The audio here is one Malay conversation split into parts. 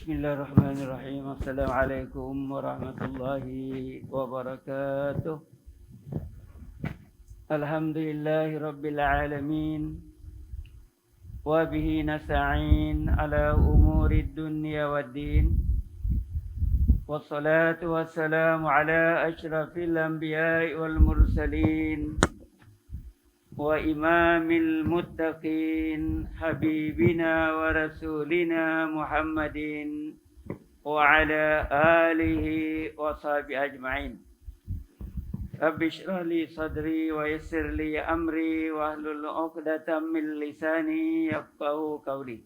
Bismillahirrahmanirrahim. Assalamualaikum warahmatullahi wabarakatuh. Alhamdulillahi rabbil alamin. Wa bihi nasta'in ala umuri dunya waddin. Wassalatu wassalamu ala asyrafil anbiya'i wal mursalin. Wa imamil muttaqin habibina wa rasulina Muhammadin wa ala alihi wa sahbihi ajma'in. Rabbi shrah li sadri wa yassir li amri wa hlul 'uqdatam min lisani yafqahu qawli.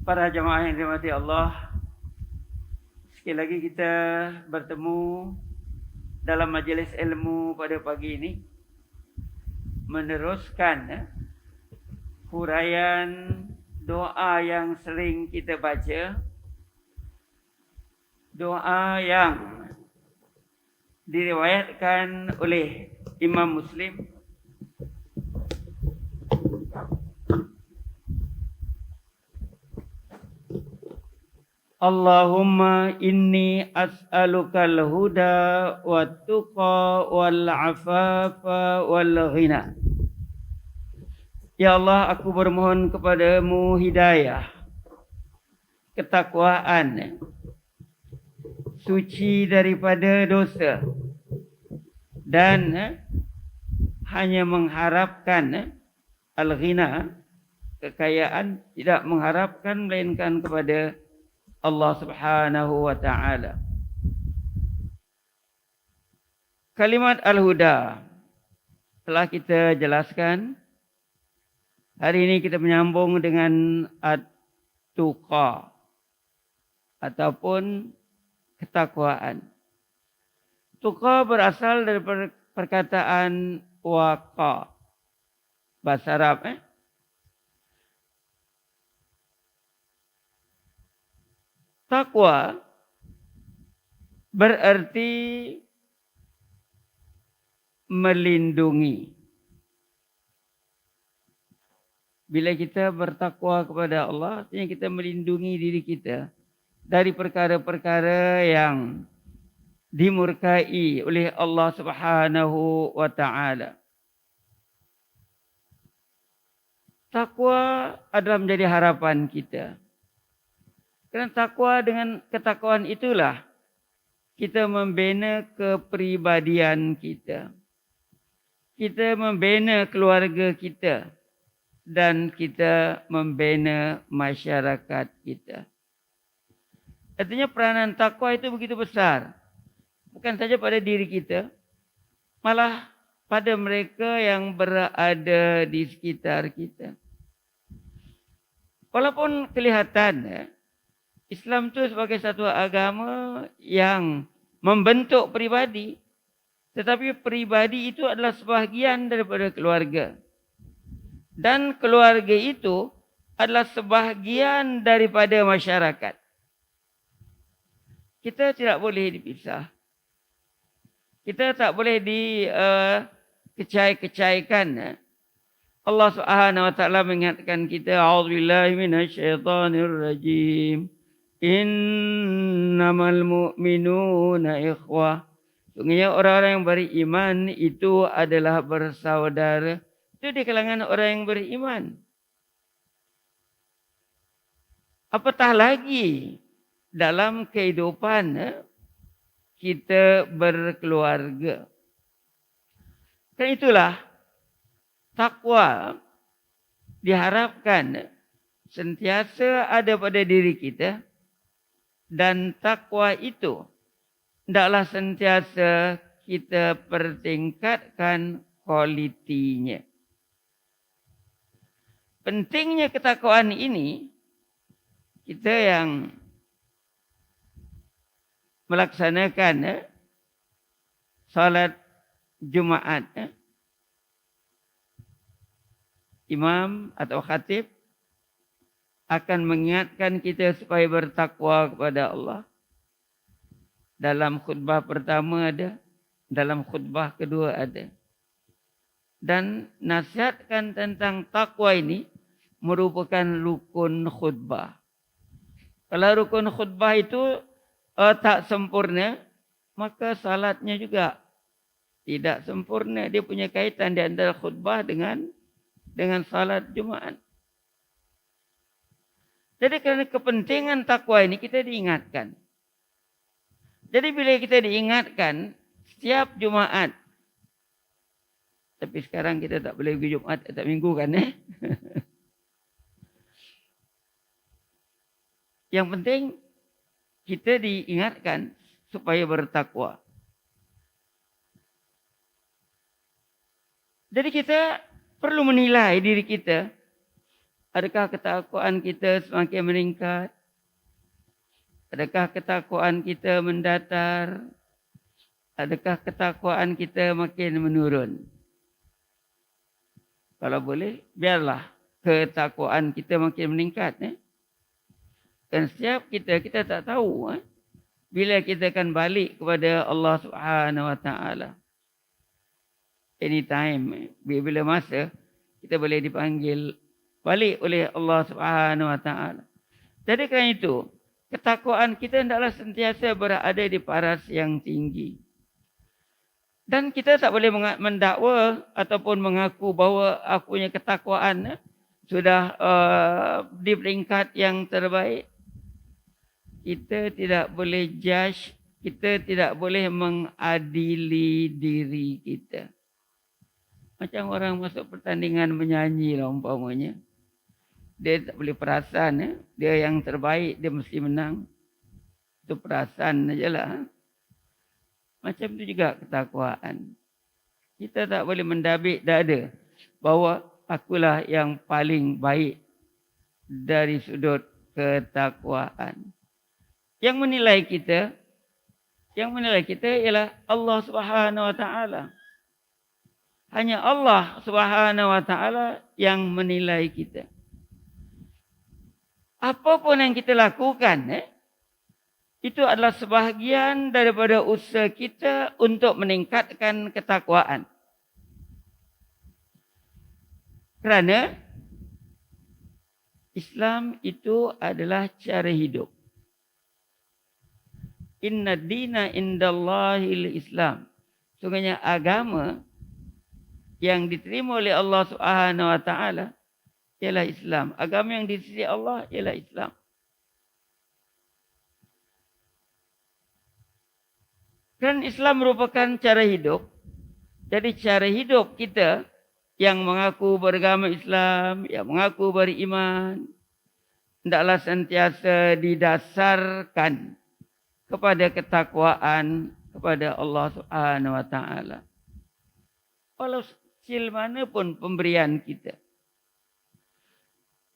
Para jemaah yang dirahmati Allah, sekali lagi kita bertemu dalam majelis ilmu pada pagi ini, meneruskan huraian doa yang sering kita baca, doa yang diriwayatkan oleh Imam Muslim Allahumma inni as'alukal huda wat tuqa wal afafa wal ghina. Ya Allah, aku bermohon kepadamu hidayah, ketakwaan, suci daripada dosa, dan hanya mengharapkan al-ghina, kekayaan, tidak mengharapkan melainkan kepada Allah Subhanahu wa ta'ala. Kalimat al-huda telah kita jelaskan. Hari ini kita menyambung dengan at-tuqa ataupun ketakwaan. Tuqa berasal dari perkataan waqa, bahasa Arab. Takwa berarti melindungi. Bila kita bertakwa kepada Allah, artinya kita melindungi diri kita dari perkara-perkara yang dimurkai oleh Allah Subhanahu wa ta'ala. Takwa adalah menjadi harapan kita. Kerana takwa, dengan ketakwaan itulah kita membina kepribadian kita. Kita membina keluarga kita. Dan kita membina masyarakat kita. Artinya peranan takwa itu begitu besar. Bukan saja pada diri kita, malah pada mereka yang berada di sekitar kita. Walaupun kelihatan Islam itu sebagai satu agama yang membentuk pribadi, tetapi pribadi itu adalah sebahagian daripada keluarga. Dan keluarga itu adalah sebahagian daripada masyarakat. Kita tidak boleh dipisah. Kita tak boleh dikecai-kecaikan. Allah Subhanahu wa ta'ala mengingatkan kita, a'udzubillahi minasyaitonirrajim. Innamal mu'minuna ikhwah. Sungguhnya orang-orang yang beriman itu adalah bersaudara. Itu di kalangan orang yang beriman. Apatah lagi dalam kehidupan kita berkeluarga. Dan itulah takwa diharapkan sentiasa ada pada diri kita. Dan takwa itu hendaklah sentiasa kita pertingkatkan kualitinya. Pentingnya ketakwaan ini, kita yang melaksanakan salat Jumaat, imam atau khatib akan mengingatkan kita supaya bertakwa kepada Allah. Dalam khutbah pertama ada, dalam khutbah kedua ada. Dan nasihatkan tentang takwa ini merupakan rukun khutbah. Kalau rukun khutbah itu tak sempurna, maka salatnya juga tidak sempurna. Dia punya kaitan di antara khutbah dengan salat Jumaat. Jadi kerana kepentingan takwa ini kita diingatkan. Jadi bila kita diingatkan setiap Jumaat. Tapi sekarang kita tak boleh pergi Jumaat atau Minggu kan Yang penting kita diingatkan supaya bertakwa. Jadi kita perlu menilai diri kita. Adakah ketakwaan kita semakin meningkat? Adakah ketakwaan kita mendatar? Adakah ketakwaan kita makin menurun? Kalau boleh, biarlah ketakwaan kita makin meningkat. Dan setiap kita tak tahu bila kita akan balik kepada Allah Subhanahu Wa Taala. Anytime, bila masa kita boleh dipanggil balik oleh Allah Subhanahu Wa Taala. Jadi kerana itu, ketakwaan kita hendaklah sentiasa berada di paras yang tinggi. Dan kita tak boleh mendakwa ataupun mengaku bahawa aku punya ketakwaan sudah di peringkat yang terbaik. Kita tidak boleh judge, kita tidak boleh mengadili diri kita. Macam orang masuk pertandingan menyanyi lah umpamanya. Dia tak boleh perasan, dia yang terbaik, dia mesti menang. Itu perasaan sajalah. Macam itu juga ketakwaan. Kita tak boleh mendabik dada bahawa akulah yang paling baik dari sudut ketakwaan. Yang menilai kita ialah Allah Subhanahu Wa Taala. Hanya Allah Subhanahu Wa Taala yang menilai kita. Apapun yang kita lakukan, itu adalah sebahagian daripada usaha kita untuk meningkatkan ketakwaan. Kerana Islam itu adalah cara hidup. Inna dina indallahil Islam. Sungguhnya agama yang diterima oleh Allah Subhanahu Wa Taala ialah Islam. Agama yang di sisi Allah ialah Islam. Kerana Islam merupakan cara hidup. Jadi cara hidup kita yang mengaku beragama Islam, yang mengaku beriman, hendaklah sentiasa didasarkan kepada ketakwaan kepada Allah Subhanahu Wa Taala. Walau kecil mana pun pemberian kita.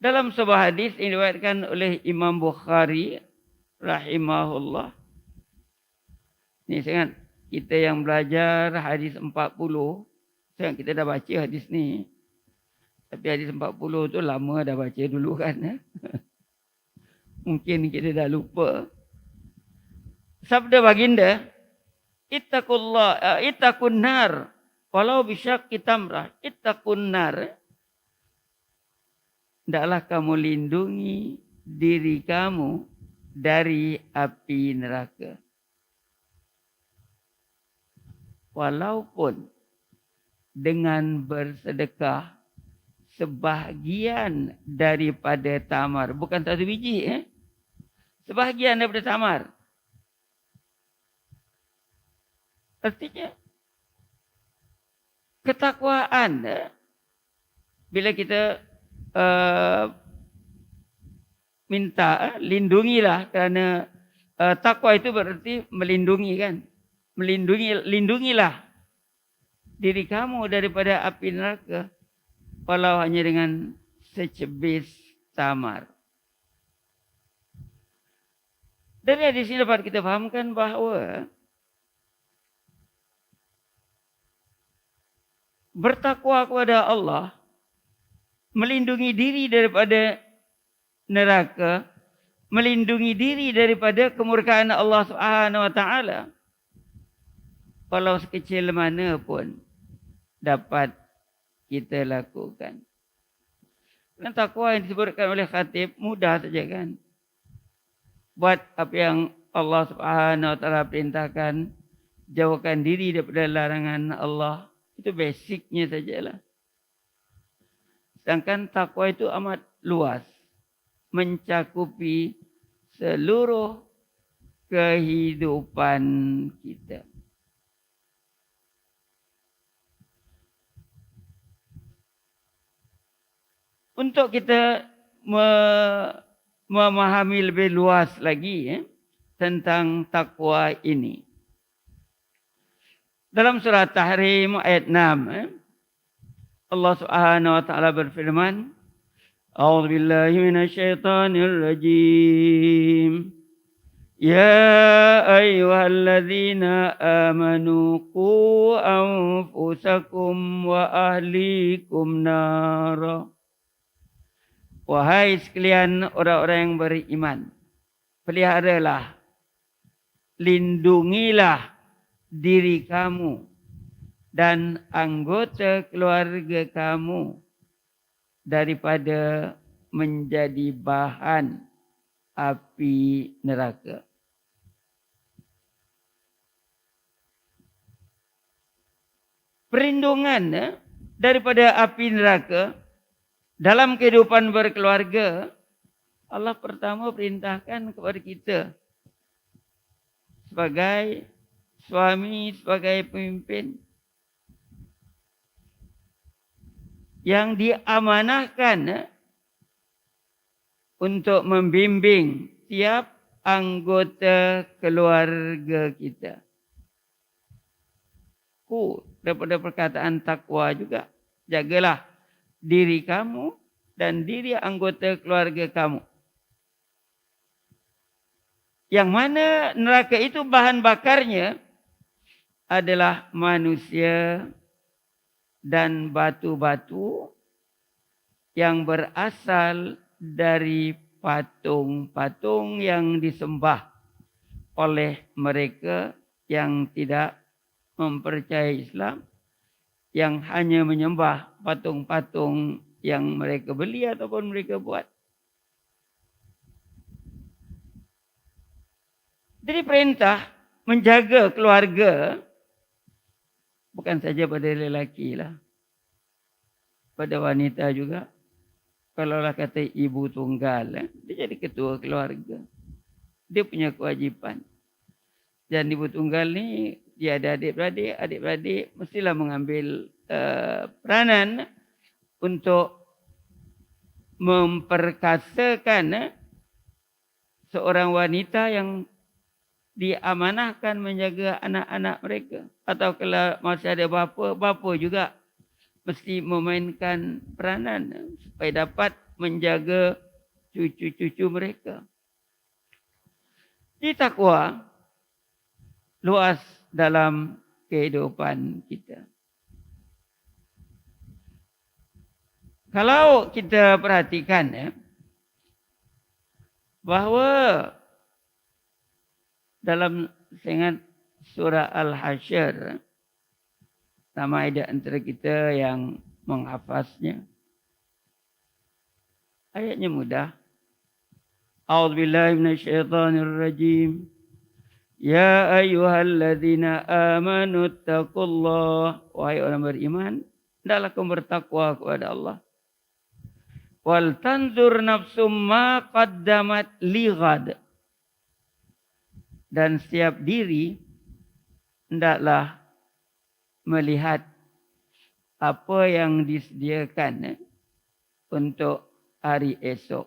Dalam sebuah hadis yang diriwayatkan oleh Imam Bukhari rahimahullah. Ni sangat kita yang belajar hadis 40, sangat kita dah baca hadis ni. Tapi hadis 40 tu lama dah baca dulu kan. Mungkin kita dah lupa. Sabda baginda, ittaqun nar walau bisyaqqi tamrah. Ittaqun nar. Hendaklah kamu lindungi diri kamu dari api neraka. Walaupun dengan bersedekah sebahagian daripada tamar. Bukan satu biji. Sebahagian daripada tamar. Artinya ketakwaan. Bila kita minta lindungilah, kerana takwa itu berarti melindungi kan. Lindungilah diri kamu daripada api neraka walau hanya dengan secebis tamar. Dari hadis ini dapat kita fahamkan bahawa bertakwa kepada Allah, melindungi diri daripada neraka, melindungi diri daripada kemurkaan Allah Subhanahu Wa Taala, walau sekecil mana pun dapat kita lakukan. Dan takwa yang disebutkan oleh khatib mudah saja kan. buat apa yang Allah Subhanahu wa taala perintahkan, jauhkan diri daripada larangan Allah. Itu basicnya sajalah. Sedangkan takwa itu amat luas, mencakupi seluruh kehidupan kita. Untuk kita memahami lebih luas lagi tentang takwa ini. Dalam surah Tahrim ayat 6, Allah Subhanahu wa taala berfirman, A'udzu billahi minasyaitonir rajim. Ya ayyuhalladzina amanu qu anfusakum wa ahlikum nara. Wahai sekalian orang-orang yang beriman, peliharalah, lindungilah diri kamu dan anggota keluarga kamu daripada menjadi bahan api neraka. Perlindungan daripada api neraka dalam kehidupan berkeluarga, Allah pertama perintahkan kepada kita sebagai suami, sebagai pemimpin yang diamanahkan untuk membimbing tiap anggota keluarga kita. Daripada perkataan takwa juga, jagalah diri kamu dan diri anggota keluarga kamu. Yang mana neraka itu bahan bakarnya adalah manusia dan batu-batu yang berasal dari patung-patung yang disembah oleh mereka yang tidak mempercayai Islam, yang hanya menyembah patung-patung yang mereka beli ataupun mereka buat. Jadi perintah menjaga keluarga bukan saja pada lelaki lah, pada wanita juga. Kalaulah kata ibu tunggal, dia jadi ketua keluarga, dia punya kewajipan. Dan ibu tunggal ni dia ada adik-beradik, adik-beradik mestilah mengambil peranan untuk memperkasakan seorang wanita yang diamanahkan menjaga anak-anak mereka. Atau kalau masih ada bapa, bapa juga mesti memainkan peranan supaya dapat menjaga cucu-cucu mereka. Di takwa luas dalam kehidupan kita. Kalau kita perhatikan bahawa dalam sengat surah Al-Hasyr, nama ada antara kita yang menghafaznya. Ayatnya mudah. A'udzubillahi minasyaitonirrajim. Ya ayyuhalladzina amanu taqullah. Wahai orang beriman, hendaklah kamu bertakwa kepada Allah. Wal tanzur nafsum ma qaddamat lighad. Dan setiap diri hendaklah melihat apa yang disediakan untuk hari esok.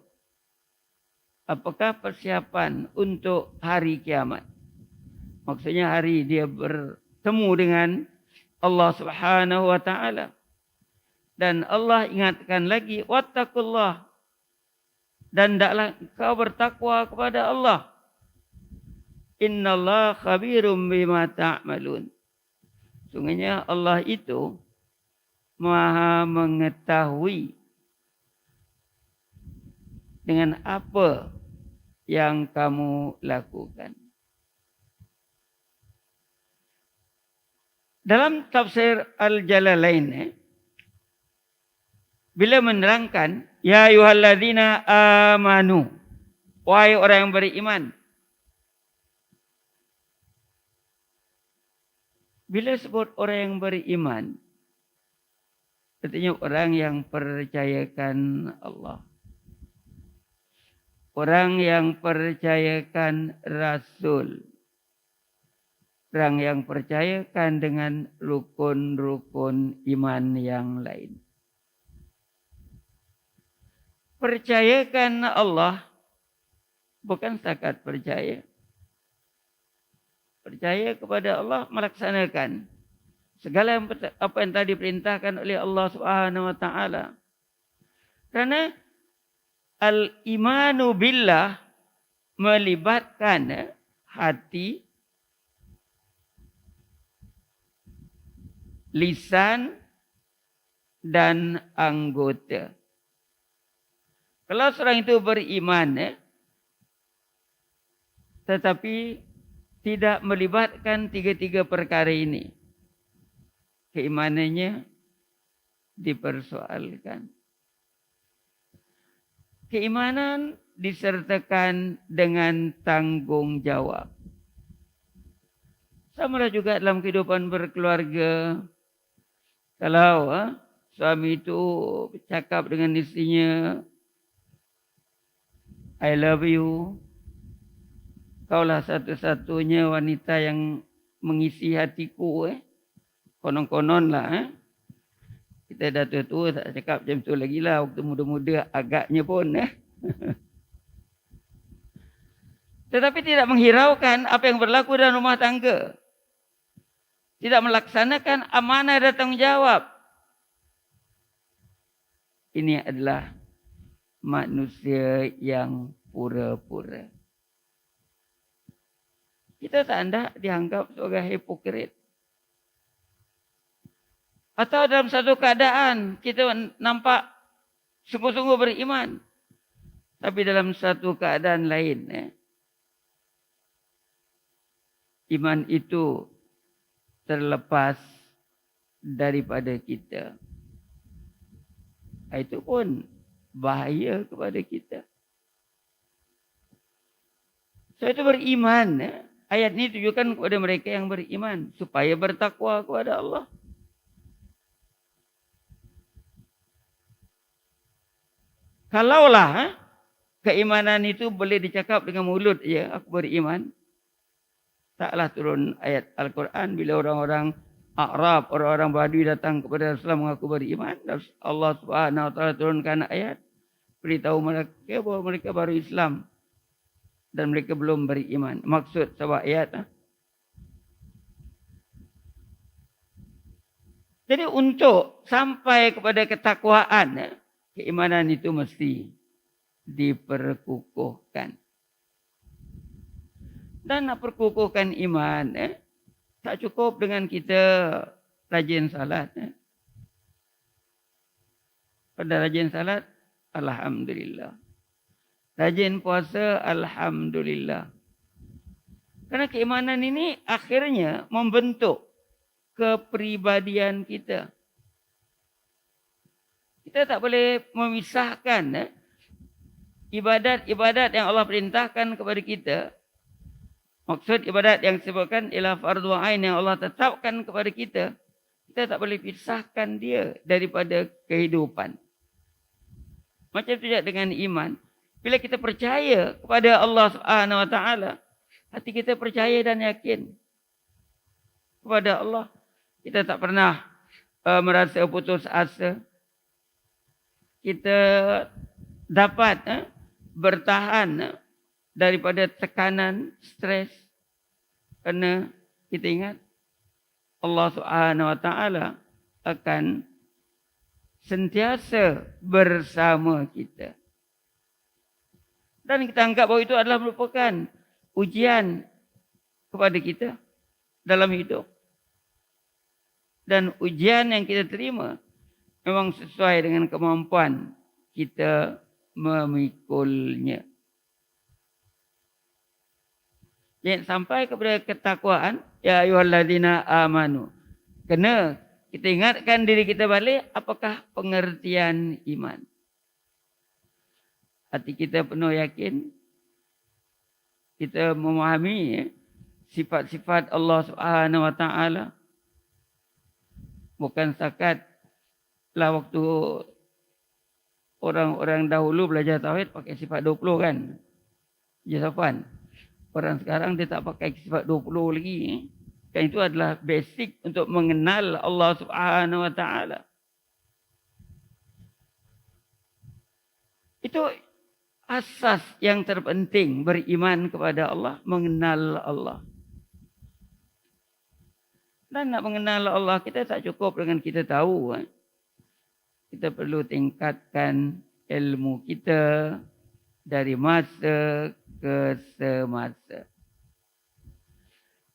Apakah persiapan untuk hari kiamat? Maksudnya hari dia bertemu dengan Allah Subhanahu wa taala. Dan Allah ingatkan lagi, wattaqullah. Dan hendaklah kau bertakwa kepada Allah. Innallaha khabirum bima ta'malun. Sungguhnya Allah itu Maha mengetahui dengan apa yang kamu lakukan. Dalam tafsir Al-Jalalain, bila menerangkan, ya ayyuhalladzina amanu, wahai orang yang beriman, Bila sebut orang yang beriman, artinya orang yang percayakan Allah. Orang yang percayakan Rasul. Orang yang percayakan dengan rukun-rukun iman yang lain. Percayakan Allah bukan setakat percaya. Percaya kepada Allah, melaksanakan segala apa yang tadi diperintahkan oleh Allah Subhanahu wa taala. Karena al-imanu billah melibatkan hati, lisan dan anggota. Kalau seorang itu beriman, tetapi tidak melibatkan tiga-tiga perkara ini, keimanannya dipersoalkan. Keimanan disertakan dengan tanggung jawab. Sama juga dalam kehidupan berkeluarga. Kalau suami itu bercakap dengan istrinya, I love you. Kaulah satu-satunya wanita yang mengisi hatiku. Konon-konon lah. Kita dah tua-tua tak cakap macam tu lagi lah. Waktu muda-muda agaknya pun. Tetapi tidak menghiraukan apa yang berlaku dalam rumah tangga. Tidak melaksanakan amanah dan tanggungjawab. Ini adalah manusia yang pura-pura. Kita tak hendak dianggap sebagai hipokrit. Atau dalam satu keadaan kita nampak sungguh-sungguh beriman. Tapi dalam satu keadaan lain, iman itu terlepas daripada kita. Itu pun bahaya kepada kita. So itu beriman. Ayat ini tujukan kepada mereka yang beriman. Supaya bertakwa kepada Allah. Kalaulah keimanan itu boleh dicakap dengan mulut, ya, aku beriman. Taklah turun ayat Al-Quran bila orang-orang A'rab, orang-orang Badui datang kepada Rasulullah mengaku beriman. Allah Subhanahu wa taala turunkan ayat beritahu mereka bahawa mereka baru Islam dan mereka belum beriman. Maksud sebuah ayat. Jadi untuk sampai kepada ketakwaan, keimanan itu mesti diperkukuhkan. Dan nak perkukuhkan iman, tak cukup dengan kita rajin salat. Pada rajin salat, alhamdulillah. Rajin puasa, alhamdulillah. Karena keimanan ini akhirnya membentuk kepribadian kita. Kita tak boleh memisahkan ibadat-ibadat yang Allah perintahkan kepada kita. Maksud ibadat yang disebutkan ialah fardu ain yang Allah tetapkan kepada kita. Kita tak boleh pisahkan dia daripada kehidupan. Macam tu juga dengan iman. Bila kita percaya kepada Allah Subhanahu wa taala, hati kita percaya dan yakin kepada Allah. Kita tak pernah merasa putus asa. Kita dapat bertahan daripada tekanan, stres. Kerana kita ingat Allah Subhanahu wa taala akan sentiasa bersama kita. Dan kita anggap bahawa itu adalah merupakan ujian kepada kita dalam hidup. Dan ujian yang kita terima memang sesuai dengan kemampuan kita memikulnya. Jadi sampai kepada ketakwaan, ya ayyuhalladzina amanu. Kena kita ingatkan diri kita balik, apakah pengertian iman. Hati kita penuh yakin, kita memahami sifat-sifat Allah Subhanahu wa taala, Bukan setakat lah waktu orang-orang dahulu belajar tauhid pakai sifat 20 kan. Jasafan. Orang sekarang dia tak pakai sifat 20 lagi. Kan itu adalah basic untuk mengenal Allah Subhanahu Wa Taala. Itu asas yang terpenting beriman kepada Allah, mengenal Allah. Dan nak mengenal Allah, kita tak cukup dengan kita tahu. Kita perlu tingkatkan ilmu kita dari masa ke semasa.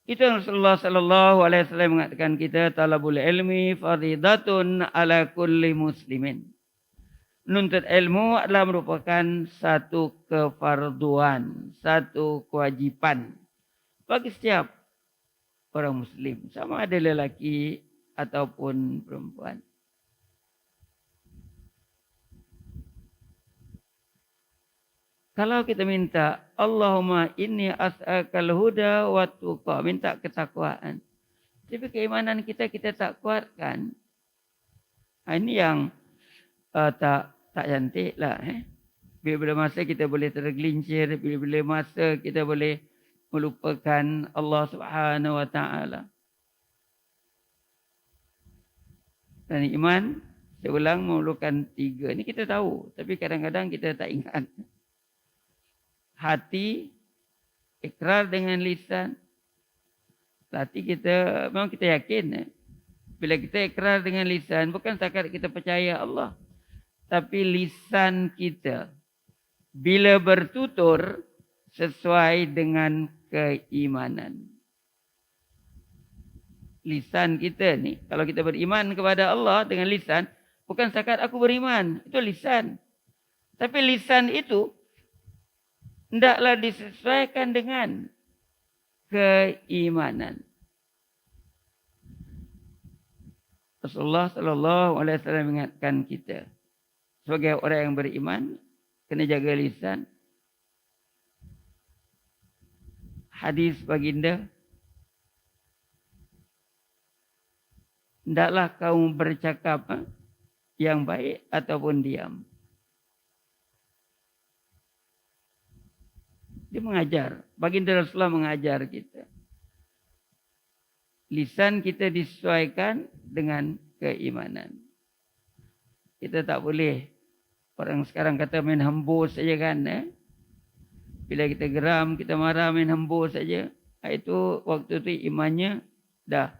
Itu yang Rasulullah sallallahu alaihi wasallam mengatakan kita talabul ilmi fardhatun ala kulli muslimin. Menuntut ilmu adalah merupakan satu kefarduan, satu kewajipan bagi setiap orang muslim, sama ada lelaki ataupun perempuan. Kalau kita minta Allahumma inni as'akal huda wa tuqa, minta ketakwaan. Tapi keimanan kita tak kuatkan. Ini yang tak cantik lah. Bila-bila masa kita boleh tergelincir, bila-bila masa kita boleh melupakan Allah Subhanahu Wa Taala. Dan iman, saya ulang, memerlukan 3. Ini kita tahu, tapi kadang-kadang kita tak ingat. Hati, ikrar dengan lisan. Hati kita, memang kita yakin. Bila kita ikrar dengan lisan, bukan setakat kita percaya Allah. Tapi lisan kita, bila bertutur, sesuai dengan keimanan. Lisan kita ni, kalau kita beriman kepada Allah dengan lisan, bukan setakat aku beriman, itu lisan. Tapi lisan itu hendaklah disesuaikan dengan keimanan. Rasulullah sallallahu alaihi wasallam mengingatkan kita sebagai orang yang beriman kena jaga lisan. Hadis baginda, hendaklah kamu bercakap yang baik ataupun diam. Dia mengajar. Baginda Rasulullah mengajar kita. Lisan kita disesuaikan dengan keimanan. Kita tak boleh. Orang sekarang kata main hembus saja kan. Bila kita geram, kita marah, main hembus saja. Itu waktu itu imannya dah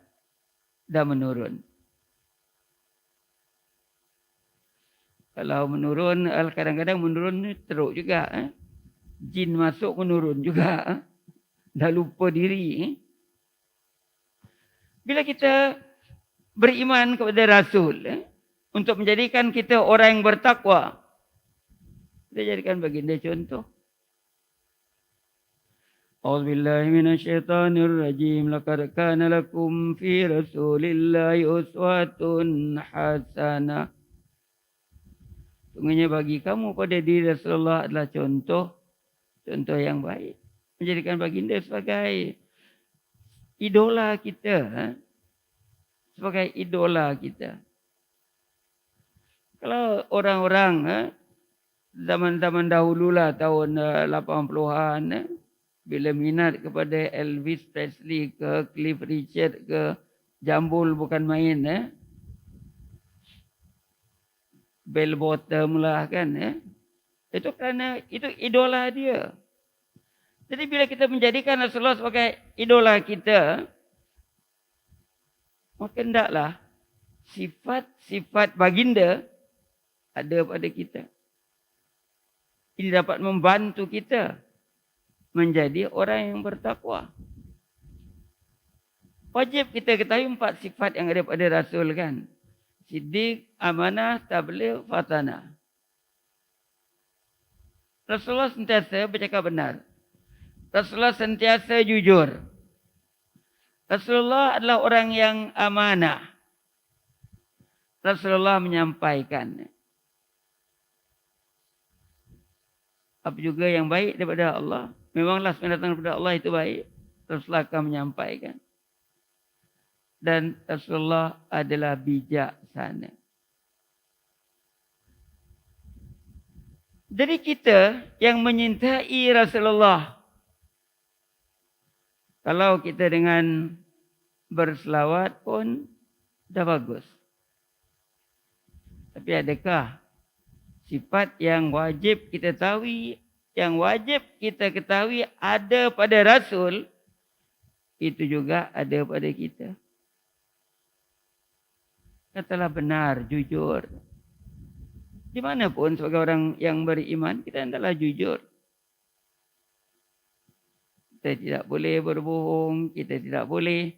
menurun. Kalau menurun, kadang-kadang menurun teruk juga. Jin masuk menurun juga. Dah lupa diri. Bila kita beriman kepada Rasul, untuk menjadikan kita orang yang bertakwa, kita jadikan baginda contoh. A'udzubillahi minasyaitonirrajim. Laqad kana lakum fi Rasulillahi uswatun hasanah. Sungguhnya bagi kamu pada diri Rasulullah adalah contoh yang baik. Menjadikan baginda sebagai idola kita. Sebagai idola kita. Kalau orang-orang zaman-zaman dahululah tahun 80-an, bila minat kepada Elvis Presley ke Cliff Richard ke, jambul bukan main. Bell bottom lah kan. Itu kerana itu idola dia. Jadi bila kita menjadikan Rasulullah sebagai idola kita, maka hendaklah sifat-sifat baginda ada pada kita. Ini dapat membantu kita menjadi orang yang bertakwa. Wajib kita ketahui 4 sifat yang ada pada Rasul kan. Siddiq, amanah, tabligh, fatanah. Rasulullah sentiasa bercakap benar. Rasulullah sentiasa jujur. Rasulullah adalah orang yang amanah. Rasulullah menyampaikan. Apa juga yang baik daripada Allah. Memanglah sebenarnya datang daripada Allah itu baik. Rasulullah akan menyampaikan. dan Rasulullah adalah bijaksana. Jadi kita yang menyintai Rasulullah, kalau kita dengan berselawat pun dah bagus. Tapi adakah sifat yang wajib kita tahu, yang wajib kita ketahui ada pada Rasul, itu juga ada pada kita. Katalah benar, jujur. Di mana pun sebagai orang yang beriman, kita hendaklah jujur. Kita tidak boleh berbohong, kita tidak boleh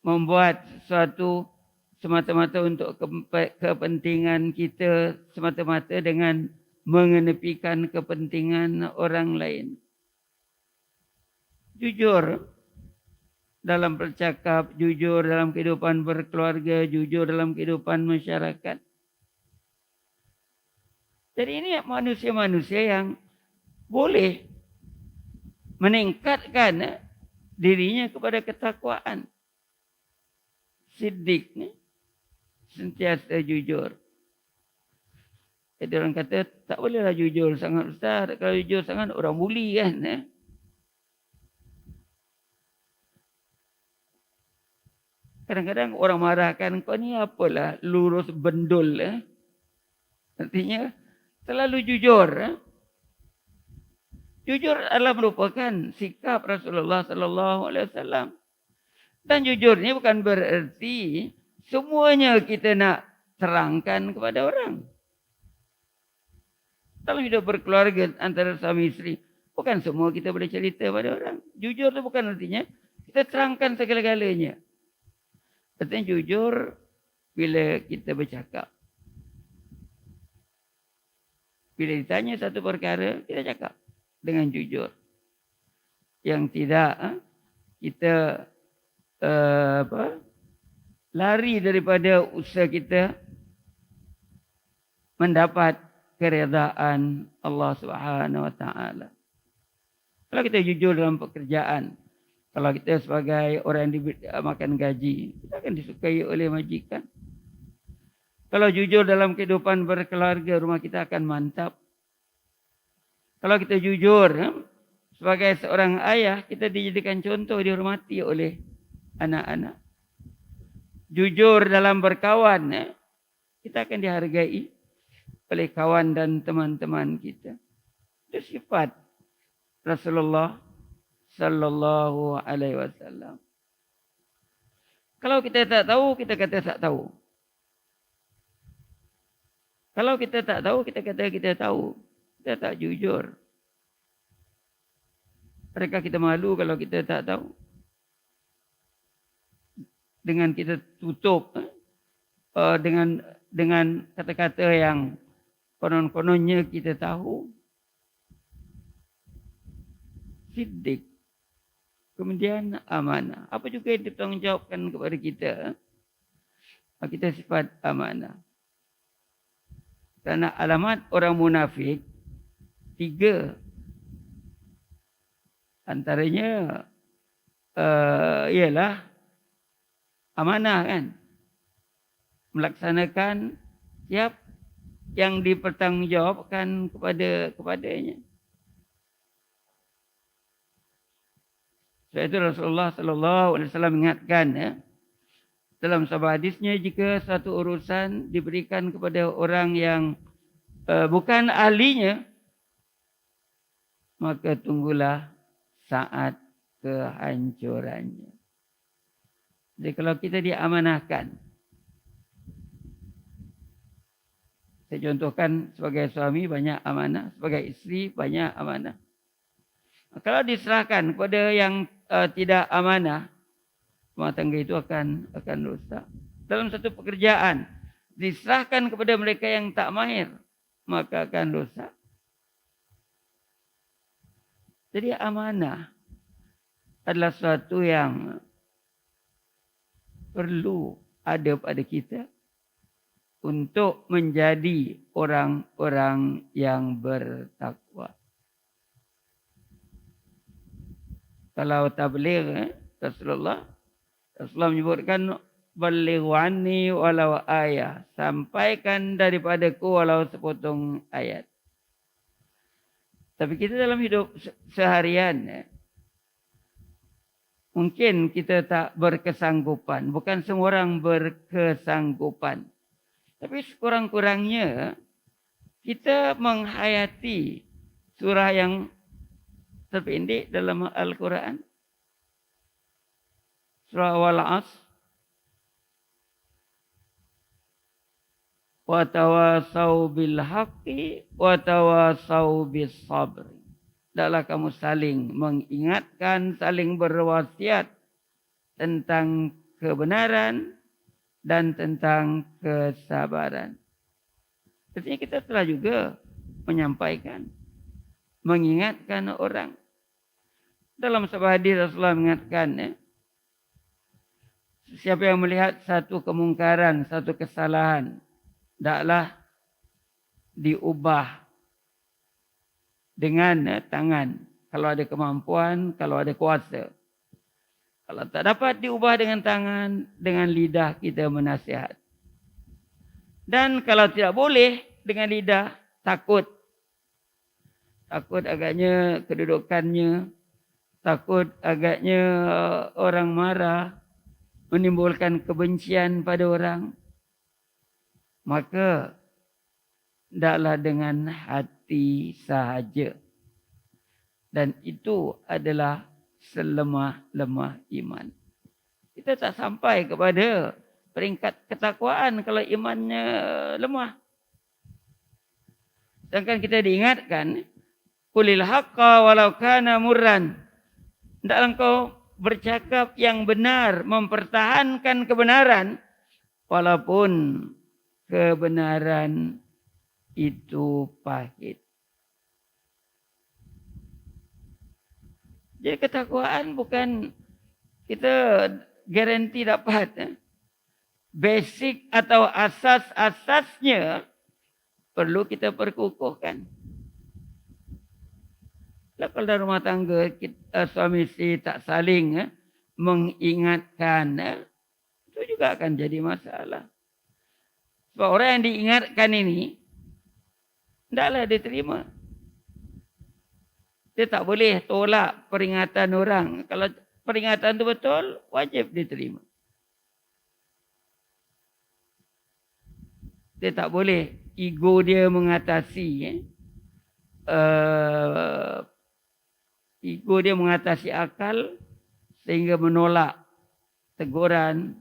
membuat sesuatu semata-mata untuk kepentingan kita, semata-mata dengan mengenepikan kepentingan orang lain. Jujur dalam bercakap, jujur dalam kehidupan berkeluarga, jujur dalam kehidupan masyarakat. Jadi ini manusia-manusia yang boleh meningkatkan dirinya kepada ketakwaan. Siddiq ni sentiasa jujur. Jadi orang kata tak bolehlah jujur sangat, Ustaz. Kalau jujur sangat orang buli kan. Kadang-kadang orang marahkan, kau ni apalah lurus bendul. Artinya terlalu jujur. Jujur adalah merupakan sikap Rasulullah sallallahu alaihi wasallam. Dan jujurnya bukan bererti semuanya kita nak terangkan kepada orang. Dalam hidup berkeluarga antara suami isteri, bukan semua kita boleh cerita pada orang. Jujur itu bukan artinya kita terangkan segala-galanya. Artinya jujur bila kita bercakap. Bila ditanya satu perkara, kita cakap dengan jujur. Yang tidak, kita lari daripada usaha kita mendapat keredaan Allah Subhanahu Wa Taala. Kalau kita jujur dalam pekerjaan, kalau kita sebagai orang yang makan gaji, kita akan disukai oleh majikan. Kalau jujur dalam kehidupan berkeluarga, rumah kita akan mantap. Kalau kita jujur sebagai seorang ayah, kita dijadikan contoh, dihormati oleh anak-anak. Jujur dalam berkawan, kita akan dihargai oleh kawan dan teman-teman kita. Itu sifat Rasulullah sallallahu alaihi wasallam. Kalau kita tak tahu, kita kata tak tahu. Kalau kita tak tahu, kita kata kita tahu. Kita tak jujur. Adakah kita malu kalau kita tak tahu? Dengan kita tutup dengan kata-kata yang konon-kononnya kita tahu. Siddiq. Kemudian amanah. Apa juga yang ditanggungjawabkan kepada kita? Kita sifat amanah. Kerana alamat orang munafik 3. Antaranya ialah amanah kan. Melaksanakan siap yang dipertanggungjawabkan kepadanya. Sebab itu Rasulullah sallallahu alaihi wasallam ingatkan dalam sebuah hadisnya, jika satu urusan diberikan kepada orang yang bukan ahlinya, maka tunggulah saat kehancurannya. Jadi kalau kita diamanahkan, saya contohkan sebagai suami banyak amanah, sebagai isteri banyak amanah. Kalau diserahkan kepada yang tidak amanah, rumah tangga itu akan rosak. Dalam satu pekerjaan, diserahkan kepada mereka yang tak mahir, maka akan rosak. Jadi amanah adalah sesuatu yang perlu ada pada kita untuk menjadi orang-orang yang bertakwa. Kalau tabligh, Rasulullah menyebutkan balighu anni walau ayah. Sampaikan daripadaku walau sepotong ayat. Tapi kita dalam hidup seharian, mungkin kita tak berkesanggupan. Bukan semua orang berkesanggupan. Tapi sekurang-kurangnya kita menghayati surah yang terpendek dalam Al-Quran. Surah Wal-Asr. Wa tawasau bil haqqi wa tawasau bis sabr. Hendaklah kamu saling mengingatkan, saling berwasiat tentang kebenaran dan tentang kesabaran. Artinya kita telah juga menyampaikan, mengingatkan orang. Dalam sebuah hadis Rasulullah mengingatkan, siapa yang melihat satu kemungkaran, satu kesalahan, hendaklah diubah dengan tangan. Kalau ada kemampuan, kalau ada kuasa. Kalau tak dapat diubah dengan tangan, dengan lidah kita menasihat. Dan kalau tidak boleh dengan lidah, takut. Takut agaknya kedudukannya, takut agaknya orang marah, menimbulkan kebencian pada orang. Maka hendaklah dengan hati sahaja. Dan itu adalah selemah-lemah iman. Kita tak sampai kepada peringkat ketakwaan kalau imannya lemah. Sedangkan kita diingatkan, qulil haqqa walau kana murran. Hendaklah engkau bercakap yang benar, mempertahankan kebenaran walaupun kebenaran itu pahit. Jadi ketakwaan bukan kita garanti dapat. Basic atau asas-asasnya perlu kita perkukuhkan. Kalau dalam rumah tangga suami isteri tak saling mengingatkan, itu juga akan jadi masalah. Sebab orang yang diingatkan ini, hendaklah diterima. Dia tak boleh tolak peringatan orang. Kalau peringatan itu betul, wajib diterima. Dia tak boleh ego dia mengatasi. Ego dia mengatasi akal sehingga menolak teguran,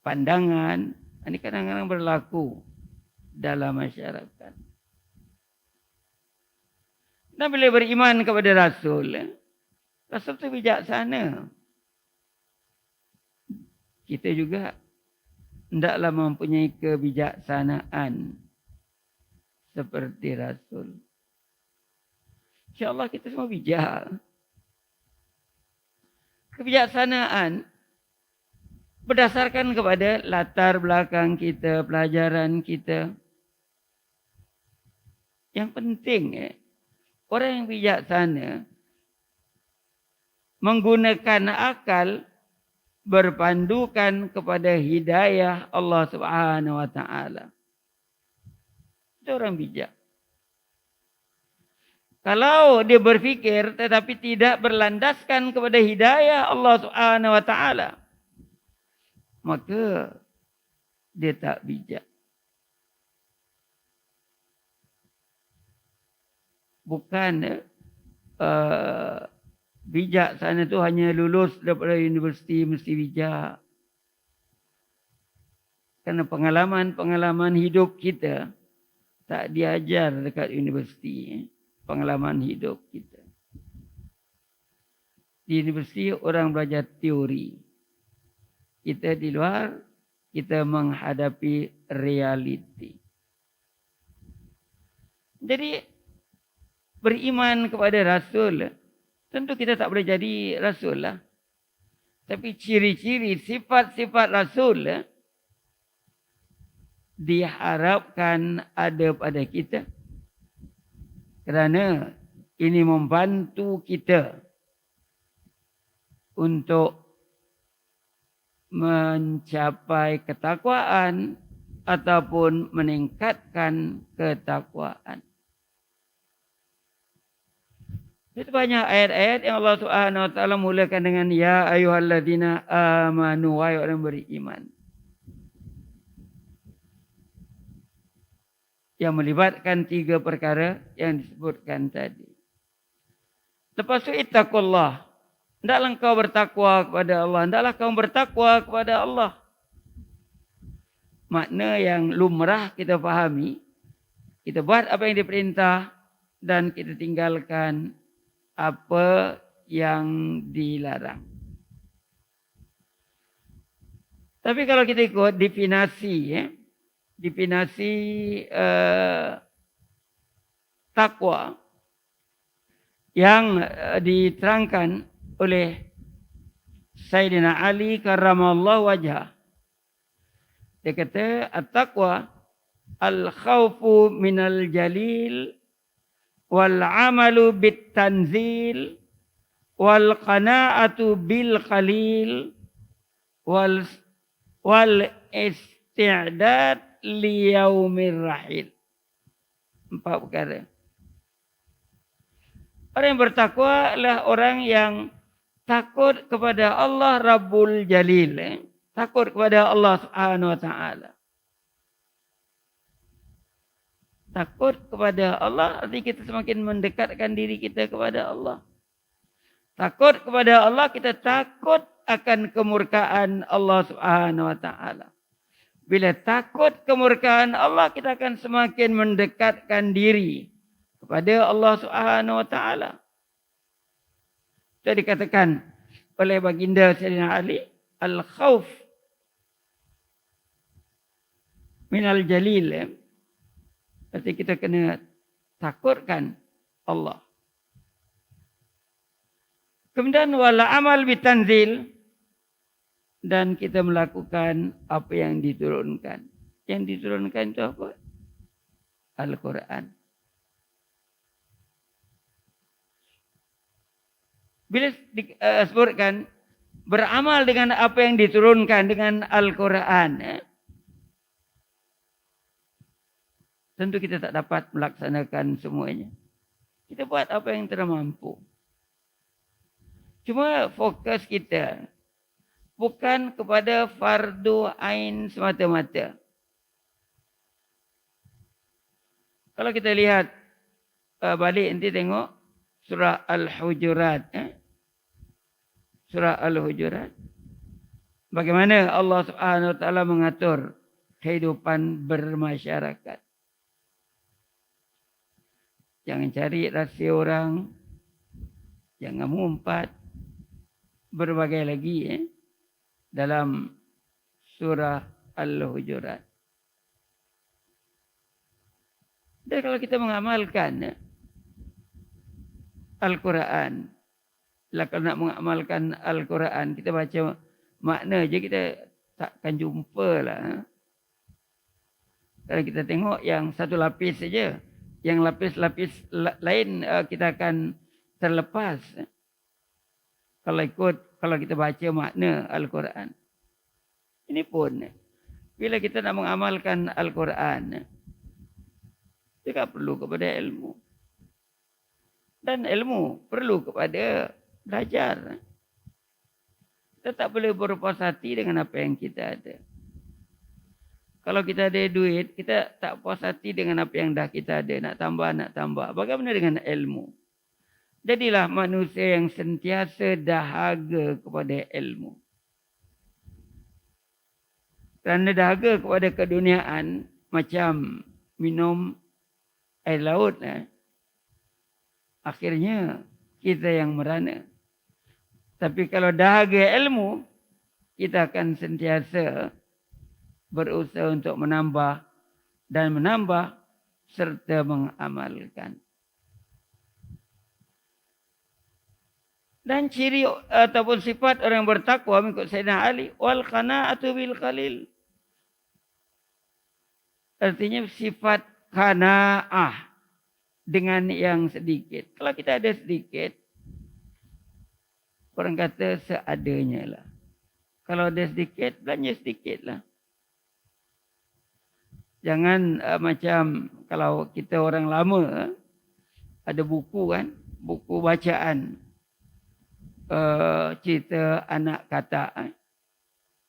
pandangan. Ini kadang-kadang berlaku dalam masyarakat. Dan bila beriman kepada Rasul, Rasul itu bijaksana. Kita juga hendaklah mempunyai kebijaksanaan seperti Rasul. InsyaAllah kita semua bijak. Kebijaksanaan berdasarkan kepada latar belakang kita, pelajaran kita. Yang penting, orang yang bijaksana menggunakan akal berpandukan kepada hidayah Allah Subhanahu wa taala. Itu orang bijak. Kalau dia berfikir tetapi tidak berlandaskan kepada hidayah Allah Subhanahu wa taala, maka dia tak bijak. Bukan bijak sana tu hanya lulus daripada universiti mesti bijak. Kerana pengalaman hidup kita tak diajar dekat universiti. Pengalaman hidup kita. Di universiti orang belajar teori. Kita di luar, kita menghadapi realiti. Jadi, beriman kepada Rasul, tentu kita tak boleh jadi Rasul lah. Tapi ciri-ciri, sifat-sifat Rasul diharapkan ada pada kita. Kerana ini membantu kita untuk mencapai ketakwaan ataupun meningkatkan ketakwaan. Itu banyak ayat-ayat yang Allah Subhanahu wa taala mulakan dengan ya ayyuhalladzina amanu, wahai orang beriman. Yang melibatkan 3 perkara yang disebutkan tadi. Lepas itu ittaqullah. Hendaklah engkau bertakwa kepada Allah. Hendaklah kau bertakwa kepada Allah. Makna yang lumrah kita fahami. Kita buat apa yang diperintah dan kita tinggalkan apa yang dilarang. Tapi kalau kita ikut definisi, definisi takwa yang diterangkan oleh Sayyidina Ali karramallahu wajhah. Dia kata at-taqwa al-khawfu minal jalil wal amalu bit tanzil wal qana'atu bil qalil wal isti'dad li yaumir rahil. 4 perkara. Orang yang bertakwa adalah orang yang takut kepada Allah Rabbul Jalil. Takut kepada Allah Subhanahu wa taala. Takut kepada Allah artinya kita semakin mendekatkan diri kita kepada Allah. Takut kepada Allah, kita takut akan kemurkaan Allah Subhanahu wa taala. Bila takut kemurkaan Allah, kita akan semakin mendekatkan diri kepada Allah Subhanahu wa taala. Itu dikatakan oleh baginda Sayyidina Ali, al-khauf minal jalil. Berarti kita kena takutkan Allah. Kemudian wala amal bitanzil, dan kita melakukan apa yang diturunkan. Yang diturunkan itu apa? Al-Quran. Bila disebutkan beramal dengan apa yang diturunkan dengan Al-Quran, tentu kita tak dapat melaksanakan semuanya. Kita buat apa yang termampu. Cuma fokus kita bukan kepada fardu ain semata-mata. Kalau kita lihat balik nanti tengok surah Al-Hujurat. Surah Al-Hujurat. Bagaimana Allah Subhanahu wa taala mengatur kehidupan bermasyarakat. Jangan cari rahsia orang. Jangan mengumpat. Berbagai lagi dalam surah Al-Hujurat. Dan kalau kita mengamalkan Al-Quran, kalau nak mengamalkan Al-Quran, kita baca makna je, kita takkan jumpa lah. Kalau kita tengok yang satu lapis saja, yang lapis-lapis lain kita akan terlepas. Kalau kita baca makna Al-Quran. Ini pun, bila kita nak mengamalkan Al-Quran, kita perlu kepada ilmu. Dan ilmu perlu kepada belajar. Kita tak boleh berpuas hati dengan apa yang kita ada. Kalau kita ada duit, kita tak puas hati dengan apa yang dah kita ada. Nak tambah. Bagaimana dengan ilmu? Jadilah manusia yang sentiasa dahaga kepada ilmu. Kerana dahaga kepada keduniaan, macam minum air laut. Akhirnya kita yang merana. Tapi kalau dahaga ilmu, kita akan sentiasa berusaha untuk menambah dan menambah serta mengamalkan. Dan ciri ataupun sifat orang bertakwa mengikut Sayyidina Ali, wal qana'atu bil qalil. Artinya sifat qanaah dengan yang sedikit. Kalau kita ada sedikit, orang kata seadanya lah. Kalau ada sedikit, belanja sedikit lah. Jangan macam kalau kita orang lama, ada buku kan, buku bacaan. Cerita anak katak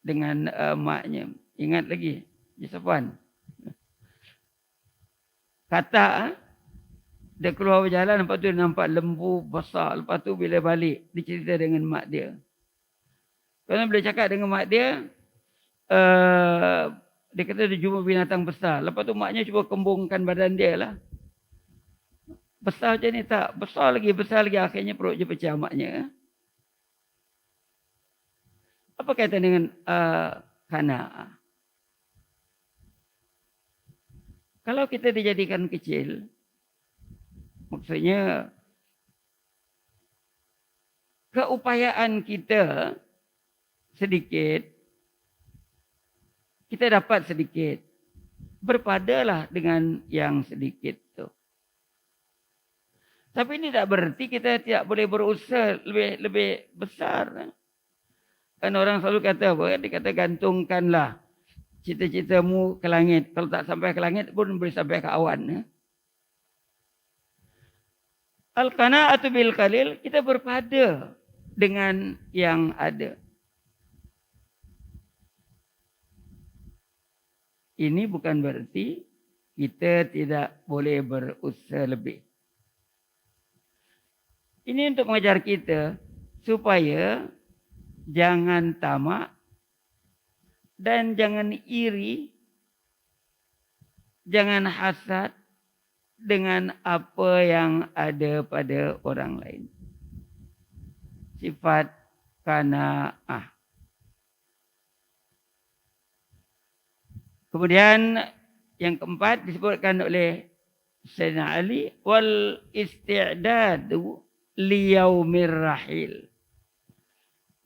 dengan maknya. Ingat lagi, Yusufuan. Katak, dia keluar berjalan, lepas tu dia nampak lembu besar. Lepas tu bila balik, dia cerita dengan mak dia. Kerana bila cakap dengan mak dia, dia kata dia jumpa binatang besar. Lepas tu maknya cuba kembungkan badan dia lah. Besar macam ni tak? Besar lagi. Akhirnya perut dia pecah maknya. Apa kaitan dengan kana'ah? Kalau kita dijadikan kecil, maksudnya keupayaan kita sedikit, kita dapat sedikit. Berpadalah dengan yang sedikit tu. Tapi ini tak berarti kita tidak boleh berusaha lebih besar. Kan orang selalu kata apa? Dia kata gantungkanlah cita-citamu ke langit. Kalau tak sampai ke langit pun boleh sampai ke awan. Al-qana'atu bil qalil, kita berpada dengan yang ada. Ini bukan berarti kita tidak boleh berusaha lebih. Ini untuk mengajar kita supaya jangan tamak dan jangan iri, jangan hasad dengan apa yang ada pada orang lain. Sifat qanaah. Kemudian yang keempat disebutkan oleh Sayyidina Ali, wal isti'dadu liyaumir rahil.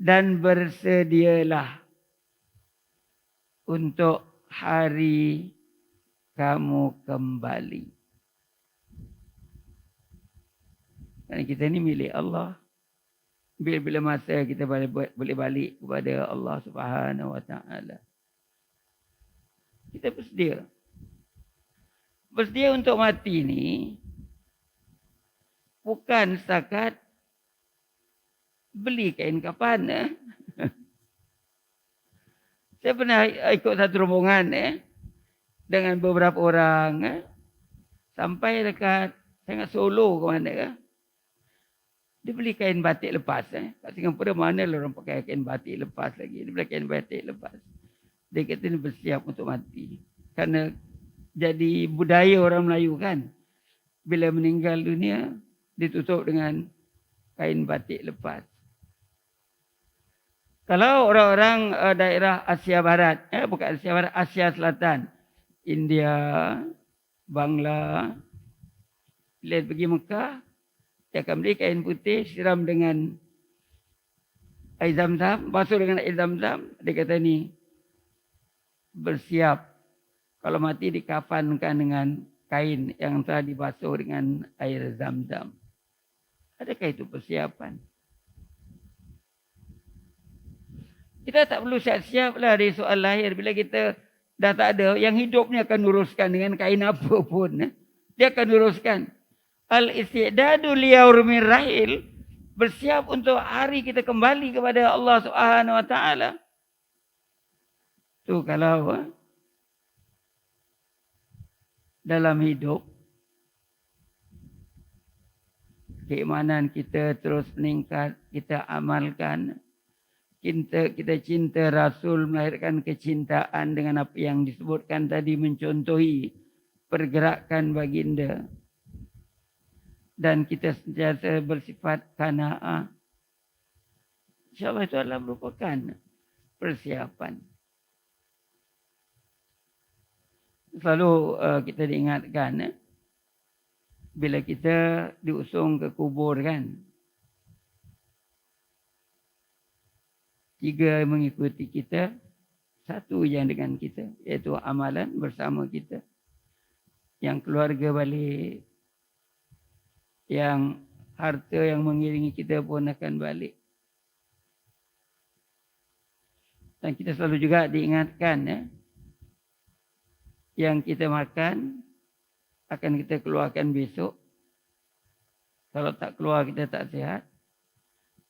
Dan bersedialah untuk hari kamu kembali. Kerana kita ni milik Allah. Bila masa kita boleh balik kepada Allah Subhanahu Wa Taala. Kita bersedia. Bersedia untuk mati ni bukan setakat beli kain kafan. Saya pernah ikut satu rombongan dengan beberapa orang sampai dekat sangat Solo ke mana ke. Dia beli kain batik lepas. Kat Singapura mana lah orang pakai kain batik lepas lagi. Dia beli kain batik lepas. Dia kata ni bersiap untuk mati. Kerana jadi budaya orang Melayu kan. Bila meninggal dunia, ditutup dengan kain batik lepas. Kalau orang-orang daerah Asia Barat, bukan Asia Barat, Asia Selatan. India, Bangla. Bila pergi Mekah, dia akan beli kain putih, siram dengan air zam-zam, basuh dengan air zam-zam. Dia kata ni, bersiap. Kalau mati dikafankan dengan kain yang telah dibasuh dengan air zam-zam. Adakah itu persiapan? Kita tak perlu siap-siap lah dari soal lahir. Bila kita dah tak ada, yang hidup ni akan uruskan dengan kain apa pun. Dia akan uruskan. Al-isti'dadu liyaumir rahil, bersiap untuk hari kita kembali kepada Allah Subhanahu Wa Taala. Tu kalau dalam hidup keimanan kita terus meningkat, kita amalkan, kita cinta Rasul, melahirkan kecintaan dengan apa yang disebutkan tadi, mencontohi pergerakan baginda. Dan kita sentiasa bersifat qanaah. InsyaAllah itu adalah merupakan persiapan. Selalu kita diingatkan bila kita diusung ke kubur kan. 3 mengikuti kita, 1 yang dengan kita, iaitu amalan bersama kita. Yang keluarga balik, yang harta yang mengiringi kita pun akan balik. Dan kita selalu juga diingatkan ya, yang kita makan akan kita keluarkan besok. Kalau tak keluar kita tak sihat.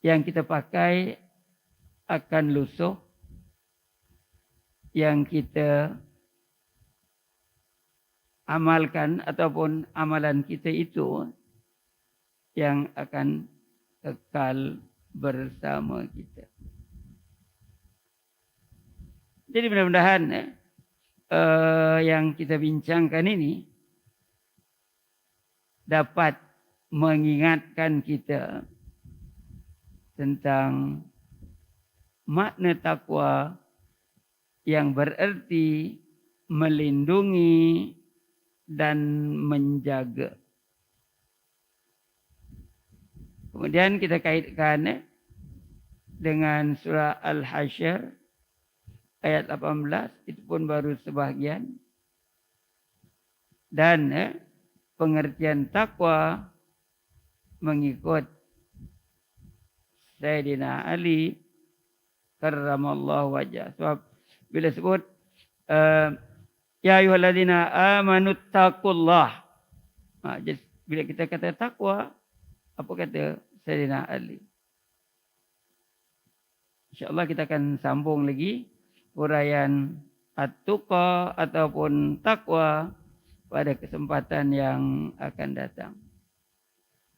Yang kita pakai akan lusuh. Yang kita amalkan ataupun amalan kita itu yang akan kekal bersama kita. Jadi mudah-mudahan yang kita bincangkan ini dapat mengingatkan kita tentang makna takwa yang bererti melindungi dan menjaga. Kemudian kita kaitkan dengan surah Al-Hasyr ayat 18, itu pun baru sebahagian. Dan pengertian takwa mengikut Sayyidina Ali karramallahu wajhah. Sebab bila sebut ya ayyuhalladzina amanu taqullah. Bila kita kata takwa, apa kata Sayyidina Ali? InsyaAllah kita akan sambung lagi uraian at-tuqa ataupun takwa pada kesempatan yang akan datang.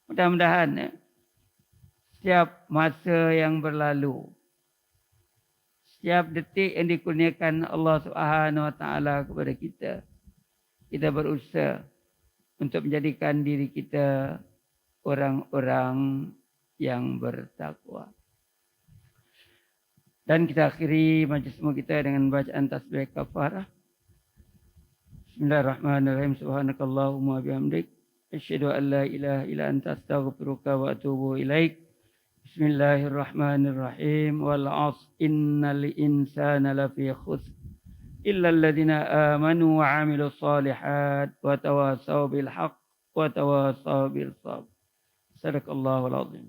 Mudah-mudahan setiap masa yang berlalu, setiap detik yang dikurniakan Allah Subhanahu Wa Taala kepada kita, kita berusaha untuk menjadikan diri kita orang-orang yang bertakwa. Dan kita akhiri majlis kita dengan bacaan tasbih kafarah. Bismillahirrahmanirrahim. Subhanakallahumma bihamdik asyhadu an la ilaha illa anta astaghfiruka wa atubu ilaik. Bismillahirrahmanirrahim. Wal 'asr innal insana lafi khusr illa alladhina amanu wa 'amilus solihat wa tawassaw bil haqq wa tawassaw bis sabr. Sadaqallahul azim.